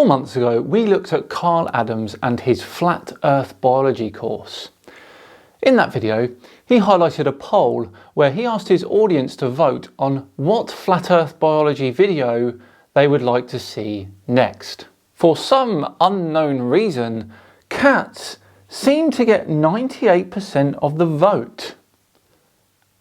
4 months ago, we looked at Carl Adams and his Flat Earth Biology course. In that video, he highlighted a poll where he asked his audience to vote on what Flat Earth Biology video they would like to see next. For some unknown reason, cats seem to get 98% of the vote.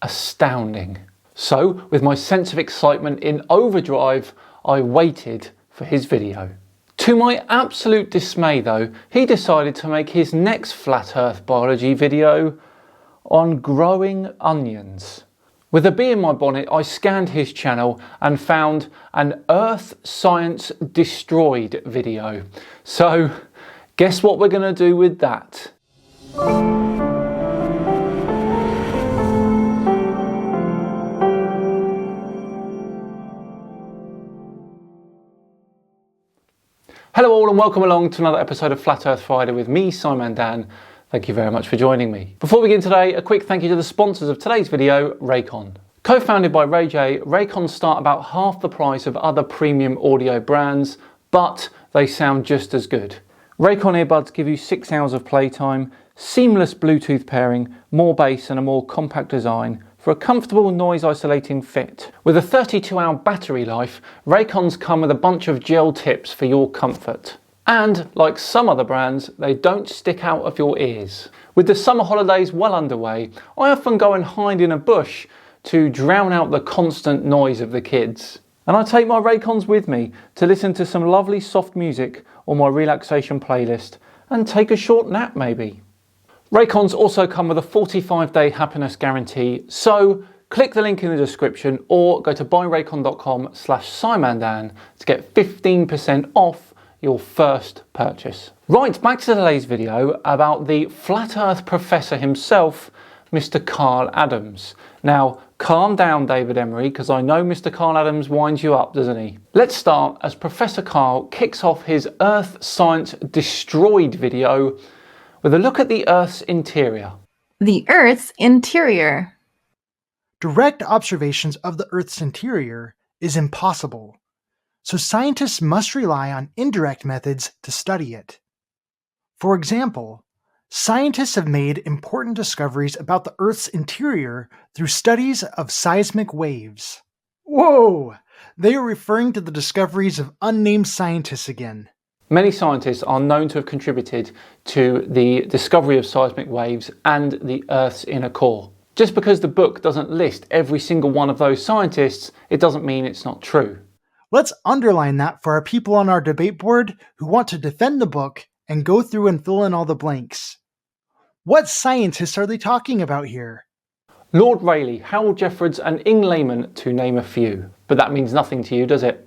Astounding. So, with my sense of excitement in overdrive, I waited for his video. To my absolute dismay though, he decided to make his next Flat Earth Biology video on growing onions. With a bee in my bonnet, I scanned his channel and found an Earth Science Destroyed video. So, guess what we're going to do with that? Hello all and welcome along to another episode of Flat Earth Friday with me, Simon Dan. Thank you very much for joining me. Before we begin today, a quick thank you to the sponsors of today's video, Raycon. Co-founded by Ray J, Raycon start about half the price of other premium audio brands, but they sound just as good. Raycon earbuds give you 6 hours of playtime, seamless Bluetooth pairing, more bass and a more compact design for a comfortable noise isolating fit. With a 32-hour battery life, Raycons come with a bunch of gel tips for your comfort. And like some other brands, they don't stick out of your ears. With the summer holidays well underway, I often go and hide in a bush to drown out the constant noise of the kids. And I take my Raycons with me to listen to some lovely soft music or my relaxation playlist and take a short nap maybe. Raycons also come with a 45-day happiness guarantee, so click the link in the description or go to buyraycon.com/simondan to get 15% off your first purchase. Right, back to today's video about the Flat Earth professor himself, Mr. Carl Adams. Now, calm down, David Emery, because I know Mr. Carl Adams winds you up, doesn't he? Let's start as Professor Carl kicks off his Earth Science Destroyed video with a look at the Earth's interior. The Earth's interior. Direct observations of the Earth's interior is impossible, so scientists must rely on indirect methods to study it. For example, scientists have made important discoveries about the Earth's interior through studies of seismic waves. Whoa! They are referring to the discoveries of unnamed scientists again. Many scientists are known to have contributed to the discovery of seismic waves and the Earth's inner core. Just because the book doesn't list every single one of those scientists, it doesn't mean it's not true. Let's underline that for our people on our debate board who want to defend the book and go through and fill in all the blanks. What scientists are they talking about here? Lord Rayleigh, Harold Jeffords and Ing Lehman, to name a few. But that means nothing to you, does it?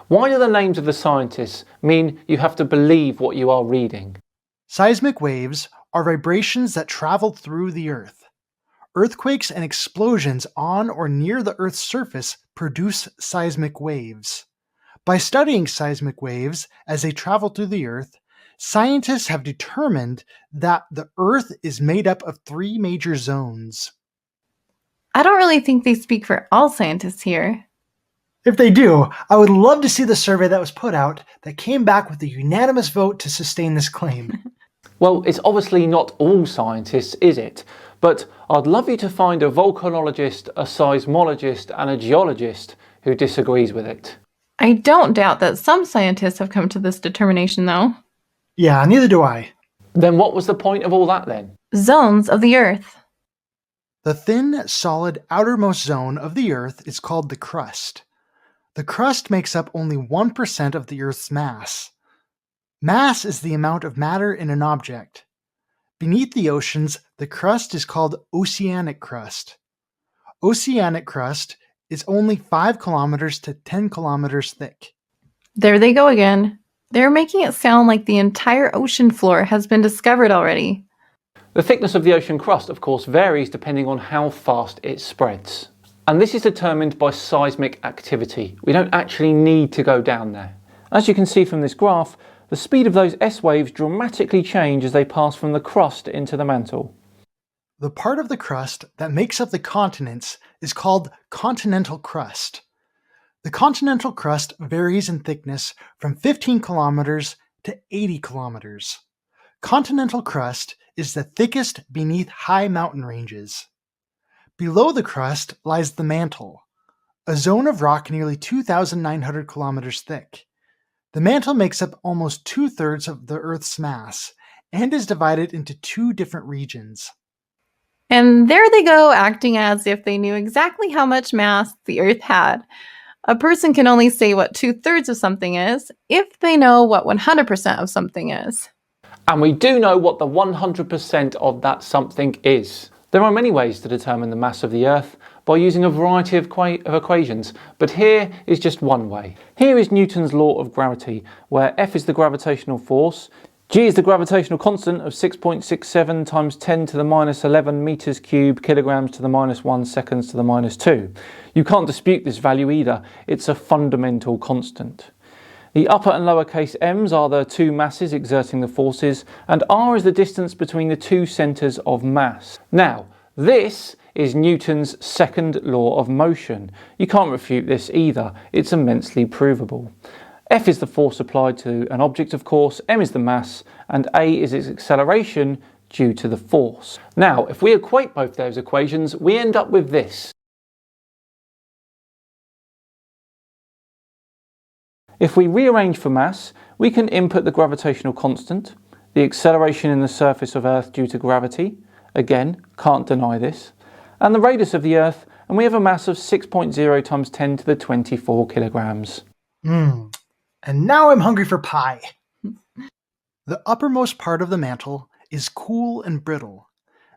Why do the names of the scientists mean you have to believe what you are reading? Seismic waves are vibrations that travel through the Earth. Earthquakes and explosions on or near the Earth's surface produce seismic waves. By studying seismic waves as they travel through the Earth, scientists have determined that the Earth is made up of 3 major zones. I don't really think they speak for all scientists here. If they do, I would love to see the survey that was put out that came back with a unanimous vote to sustain this claim. Well, it's obviously not all scientists, is it? But I'd love you to find a volcanologist, a seismologist and a geologist who disagrees with it. I don't doubt that some scientists have come to this determination though. Yeah, neither do I. Then what was the point of all that then? Zones of the Earth. The thin, solid outermost zone of the Earth is called the crust. The crust makes up only 1% of the Earth's mass. Mass is the amount of matter in an object. Beneath the oceans, the crust is called oceanic crust. Oceanic crust is only 5 kilometers to 10 kilometers thick. There they go again. They're making it sound like the entire ocean floor has been discovered already. The thickness of the ocean crust, of course, varies depending on how fast it spreads. And this is determined by seismic activity. We don't actually need to go down there. As you can see from this graph, the speed of those S waves dramatically change as they pass from the crust into the mantle. The part of the crust that makes up the continents is called continental crust. The continental crust varies in thickness from 15 kilometers to 80 kilometers. Continental crust is the thickest beneath high mountain ranges. Below the crust lies the mantle, a zone of rock nearly 2,900 kilometers thick. The mantle makes up almost 2/3 of the Earth's mass and is divided into two different regions. And there they go, acting as if they knew exactly how much mass the Earth had. A person can only say what 2/3 of something is if they know what 100% of something is. And we do know what the 100% of that something is. There are many ways to determine the mass of the Earth by using a variety of equations, but here is just one way. Here is Newton's law of gravity, where F is the gravitational force, G is the gravitational constant of 6.67 times 10 to the minus 11 meters cubed kilograms to the minus 1 seconds to the minus 2. You can't dispute this value either, it's a fundamental constant. The upper and lower case m's are the two masses exerting the forces, and r is the distance between the two centres of mass. Now, this is Newton's second law of motion. You can't refute this either, it's immensely provable. F is the force applied to an object, of course, m is the mass, and a is its acceleration due to the force. Now, if we equate both those equations, we end up with this. If we rearrange for mass, we can input the gravitational constant, the acceleration in the surface of Earth due to gravity, again, can't deny this, and the radius of the Earth, and we have a mass of 6.0 times 10 to the 24 kilograms. And now I'm hungry for pie. The uppermost part of the mantle is cool and brittle.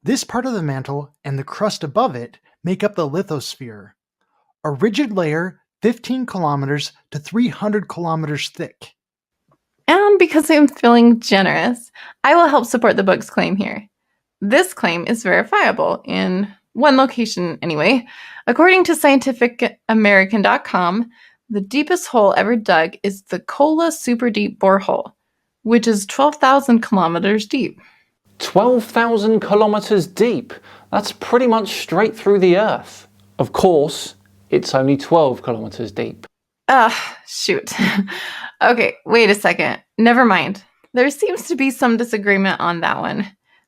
This part of the mantle and the crust above it make up the lithosphere, a rigid layer 15 kilometers to 300 kilometers thick. And because I'm feeling generous, I will help support the book's claim here. This claim is verifiable in one location anyway. According to scientificamerican.com, the deepest hole ever dug is the Kola Super Deep Borehole, which is 12,000 kilometers deep. 12,000 kilometers deep? That's pretty much straight through the Earth. Of course, it's only 12 kilometers deep. Shoot. Okay, wait a second. Never mind. There seems to be some disagreement on that one.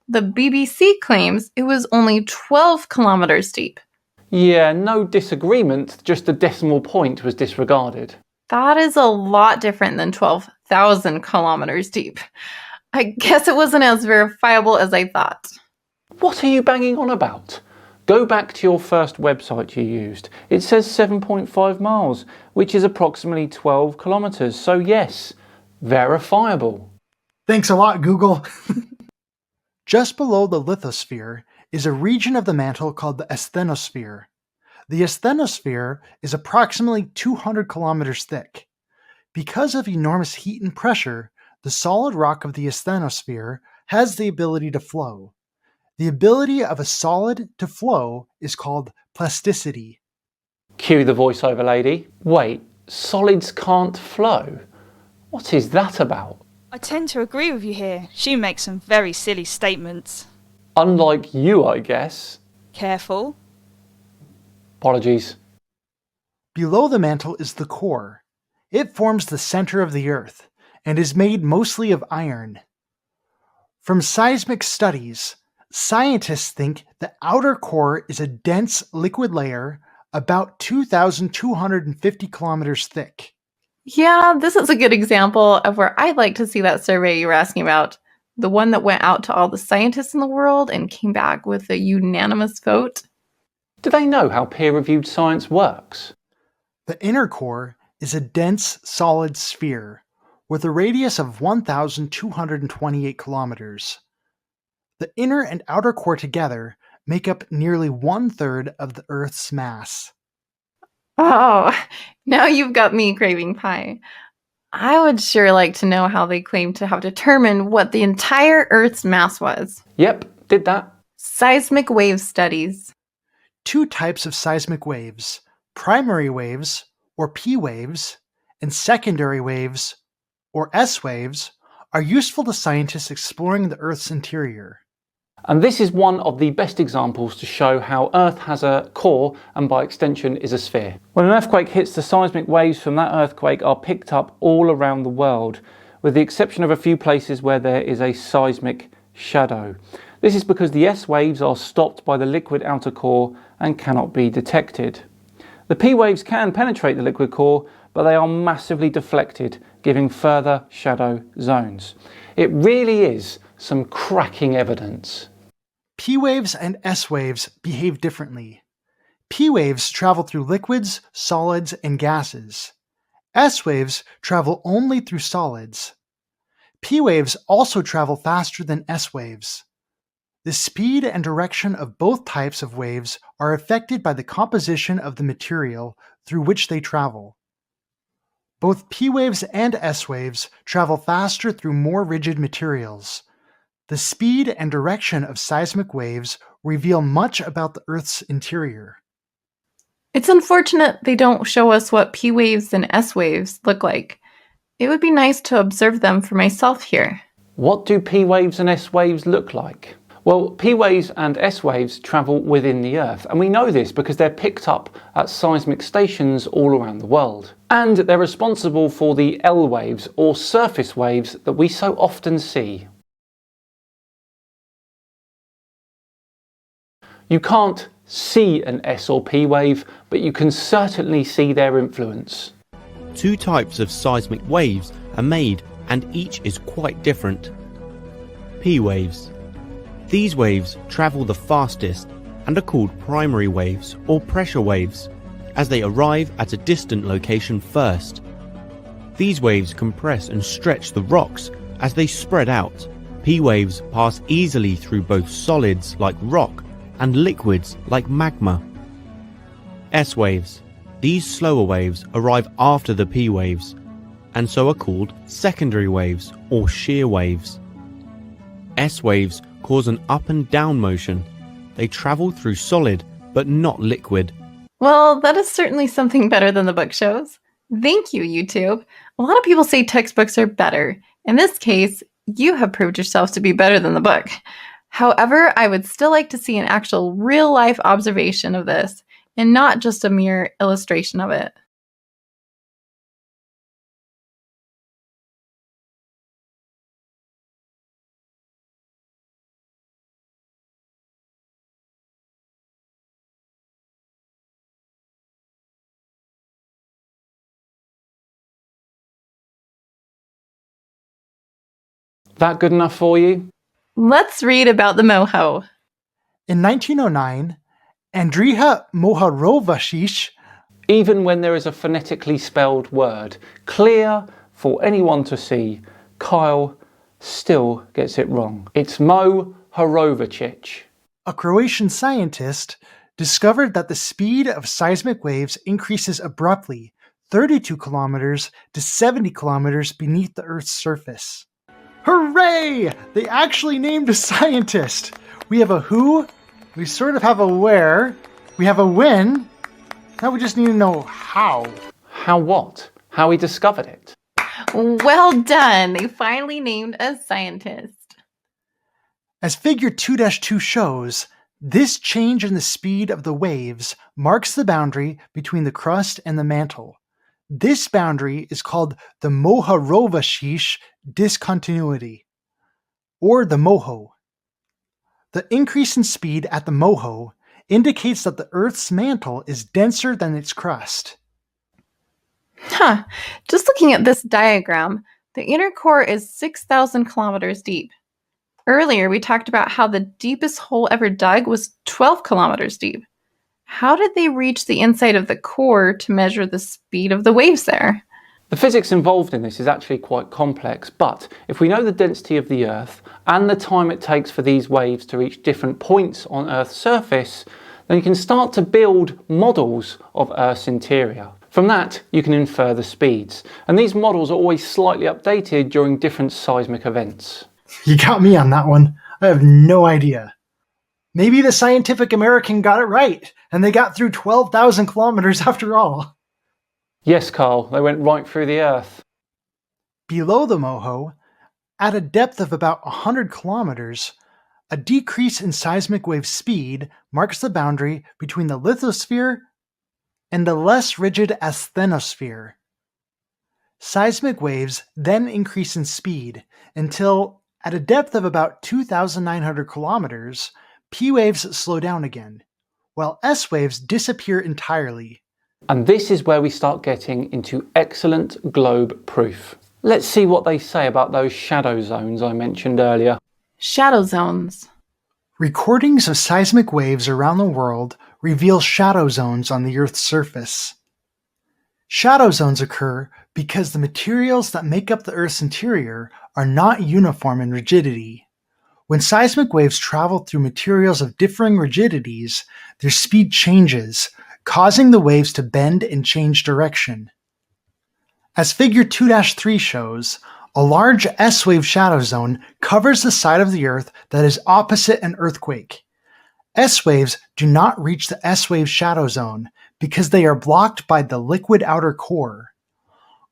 The BBC claims it was only 12 kilometers deep. Yeah, no disagreement, just the decimal point was disregarded. That is a lot different than 12,000 kilometers deep. I guess it wasn't as verifiable as I thought. What are you banging on about? Go back to your first website you used. It says 7.5 miles, which is approximately 12 kilometers. So yes, verifiable. Thanks a lot, Google. Just below the lithosphere is a region of the mantle called the asthenosphere. The asthenosphere is approximately 200 kilometers thick. Because of enormous heat and pressure, the solid rock of the asthenosphere has the ability to flow. The ability of a solid to flow is called plasticity. Cue the voiceover lady. Wait, solids can't flow? What is that about? I tend to agree with you here. She makes some very silly statements. Unlike you, I guess. Careful. Apologies. Below the mantle is the core. It forms the center of the Earth and is made mostly of iron. From seismic studies, scientists think the outer core is a dense liquid layer about 2,250 kilometers thick. Yeah, this is a good example of where I'd like to see that survey you were asking about. The one that went out to all the scientists in the world and came back with a unanimous vote. Do they know how peer-reviewed science works? The inner core is a dense solid sphere with a radius of 1,228 kilometers. The inner and outer core together make up nearly 1/3 of the Earth's mass. Oh, now you've got me craving pie. I would sure like to know how they claim to have determined what the entire Earth's mass was. Yep, did that. Seismic wave studies. Two types of seismic waves, primary waves, or P waves, and secondary waves, or S waves, are useful to scientists exploring the Earth's interior. And this is one of the best examples to show how Earth has a core and by extension is a sphere. When an earthquake hits, the seismic waves from that earthquake are picked up all around the world, with the exception of a few places where there is a seismic shadow. This is because the S waves are stopped by the liquid outer core and cannot be detected. The P waves can penetrate the liquid core, but they are massively deflected, giving further shadow zones. It really is some cracking evidence. P waves and S waves behave differently. P waves travel through liquids, solids, and gases. S waves travel only through solids. P waves also travel faster than S waves. The speed and direction of both types of waves are affected by the composition of the material through which they travel. Both P waves and S waves travel faster through more rigid materials. The speed and direction of seismic waves reveal much about the Earth's interior. It's unfortunate they don't show us what P waves and S waves look like. It would be nice to observe them for myself here. What do P waves and S waves look like? Well, P waves and S waves travel within the Earth, and we know this because they're picked up at seismic stations all around the world. And they're responsible for the L waves, or surface waves, that we so often see. You can't see an S or P wave, but you can certainly see their influence. Two types of seismic waves are made, and each is quite different. P waves. These waves travel the fastest and are called primary waves or pressure waves, as they arrive at a distant location first. These waves compress and stretch the rocks as they spread out. P waves pass easily through both solids like rock and liquids like magma. S waves. These slower waves arrive after the P waves, and so are called secondary waves or shear waves. S waves cause an up and down motion. They travel through solid, but not liquid. Well, that is certainly something better than the book shows. Thank you, YouTube. A lot of people say textbooks are better. In this case, you have proved yourself to be better than the book. However, I would still like to see an actual real-life observation of this, and not just a mere illustration of it. That good enough for you? Let's read about the moho. In 1909, Andrija Mohorovashish, Even when there is a phonetically spelled word, clear for anyone to see, Kyle still gets it wrong. It's Mohorovičić. a Croatian scientist, discovered that the speed of seismic waves increases abruptly, 32 kilometers to 70 kilometers beneath the Earth's surface. Hooray! They actually named a scientist! We have a who, we sort of have a where, we have a when, now we just need to know how. How what? How he discovered it? Well done! They finally named a scientist. As figure 2-2 shows, this change in the speed of the waves marks the boundary between the crust and the mantle. This boundary is called the Mohorovičić discontinuity, or the moho. The increase in speed at the moho indicates that the Earth's mantle is denser than its crust. Just looking at this diagram, the inner core is 6,000 kilometers deep. Earlier, we talked about how the deepest hole ever dug was 12 kilometers deep. How did they reach the inside of the core to measure the speed of the waves there? The physics involved in this is actually quite complex, but if we know the density of the Earth and the time it takes for these waves to reach different points on Earth's surface, then you can start to build models of Earth's interior. From that, you can infer the speeds, and these models are always slightly updated during different seismic events. You got me on that one. I have no idea. Maybe the Scientific American got it right, and they got through 12,000 kilometers after all. Yes, Carl, they went right through the Earth. Below the moho, at a depth of about 100 kilometers, A decrease in seismic wave speed marks the boundary between the lithosphere and the less rigid asthenosphere. Seismic waves then increase in speed until, at a depth of about 2,900 kilometers, P waves slow down again, while S waves disappear entirely. And this is where we start getting into excellent globe proof. Let's see what they say about those shadow zones I mentioned earlier. Shadow zones. Recordings of seismic waves around the world reveal shadow zones on the Earth's surface. Shadow zones occur because the materials that make up the Earth's interior are not uniform in rigidity. When seismic waves travel through materials of differing rigidities, their speed changes, causing the waves to bend and change direction. As Figure 2-3 shows, a large S-wave shadow zone covers the side of the Earth that is opposite an earthquake. S-waves do not reach the S-wave shadow zone because they are blocked by the liquid outer core.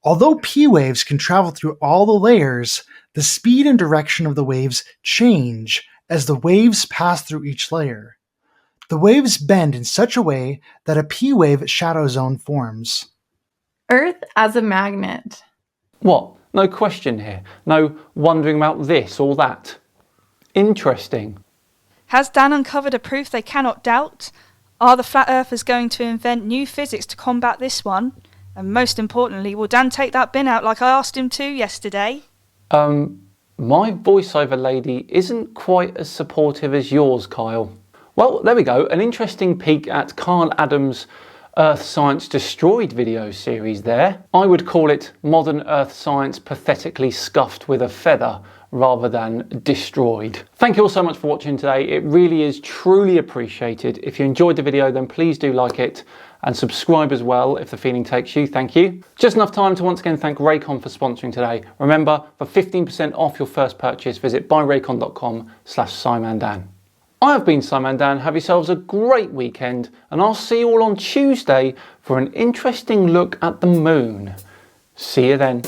Although P waves can travel through all the layers, the speed and direction of the waves change as the waves pass through each layer. The waves bend in such a way that a P wave shadow zone forms. Earth as a magnet. What? No question here. No wondering about this or that. Interesting. Has Dan uncovered a proof they cannot doubt? Are the flat earthers going to invent new physics to combat this one? And most importantly, will Dan take that bin out like I asked him to yesterday? My voiceover lady isn't quite as supportive as yours, Kyle. Well, there we go. An interesting peek at Carl Adams' Earth Science Destroyed video series there. I would call it modern Earth science pathetically scuffed with a feather rather than destroyed. Thank you all so much for watching today. It really is truly appreciated. If you enjoyed the video, then please do like it and subscribe as well if the feeling takes you. Thank you. Just enough time to once again thank Raycon for sponsoring today. Remember, for 15% off your first purchase, visit buyraycon.com/SimonDan. I have been Simon Dan. Have yourselves a great weekend, and I'll see you all on Tuesday for an interesting look at the moon. See you then.